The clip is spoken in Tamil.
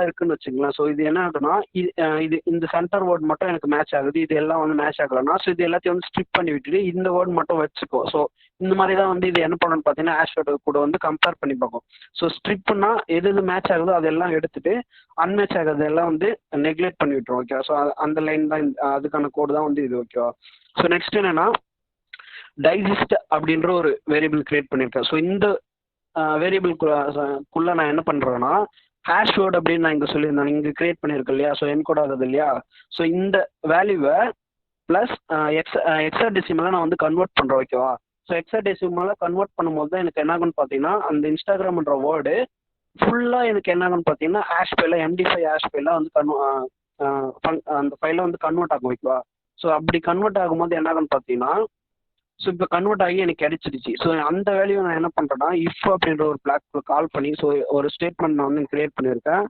இருக்குன்னு வச்சுக்கலாம். ஸோ இது என்ன ஆகுதுன்னா இது இந்த சென்டர் வேர்ட் மட்டும் எனக்கு மேட்ச் ஆகுது, இது எல்லாம் வந்து மேட்ச் ஆகலைன்னா ஸோ இது எல்லாத்தையும் வந்து ஸ்ட்ரிப் பண்ணி விட்டுட்டு இந்த வேர்ட் மட்டும் வச்சுக்கோ. ஸோ இந்த மாதிரி தான் வந்து இது என்ன பண்ணணும்னு பார்த்தீங்கன்னா ஆஷ் வேர்டு கூட வந்து கம்பேர் பண்ணி பார்க்கும். ஸோ ஸ்ட்ரிப்னா எது மேட்ச் ஆகுதோ அதெல்லாம் எடுத்துட்டு அன்மேட்ச் ஆகுது எல்லாம் வந்து நெக்லெக்ட் பண்ணி விட்டுரும். ஓகேவா? ஸோ அந்த லைன் தான் அதுக்கான கோடு தான் வந்து இது. ஓகேவா? ஸோ நெக்ஸ்ட் என்னன்னா டைஜஸ்ட் அப்படின்ற ஒரு வேரியபிள் கிரியேட் பண்ணியிருக்கேன். ஸோ இந்த வேரியபிள்குள்ள நான் என்ன பண்ணுறேன்னா ஹேஷ் வேர்ட் அப்படின்னு நான் இங்கே சொல்லியிருந்தேன், இங்கே கிரியேட் பண்ணியிருக்கேன் இல்லையா? ஸோ என்கோட் ஆகுது இல்லையா? ஸோ இந்த வேல்யூவை ப்ளஸ் எக்ஸாடெசிமலாக நான் வந்து கன்வெர்ட் பண்ணுறேன். ஓகேவா? ஸோ எக்ஸாடெசிமலாக கன்வெர்ட் பண்ணும்போது தான் எனக்கு என்ன ஆகும்னு பார்த்தீங்கன்னா அந்த இன்ஸ்டாகிராம்ன்ற வேர்டு ஃபுல்லாக எனக்கு என்ன ஆகும்னு பார்த்தீங்கன்னா ஹேஷ் ஃபைல MD5 ஹேஷ் ஃபைலாக வந்து அந்த ஃபைலை வந்து கன்வெர்ட் ஆகும். ஓகேவா? ஸோ அப்படி கன்வெர்ட் ஆகும்போது என்ன ஆகும்னு பார்த்தீங்கன்னா ஸோ இப்போ கன்வெர்ட் ஆகி எனக்கு கிடைச்சிருச்சு. ஸோ அந்த வேல்யூ நான் என்ன பண்ணுறேன்னா இஃப் அப்படின்ற ஒரு பிளாக் கால் பண்ணி ஸோ ஒரு ஸ்டேட்மெண்ட் நான் வந்து கிரியேட் பண்ணியிருக்கேன்.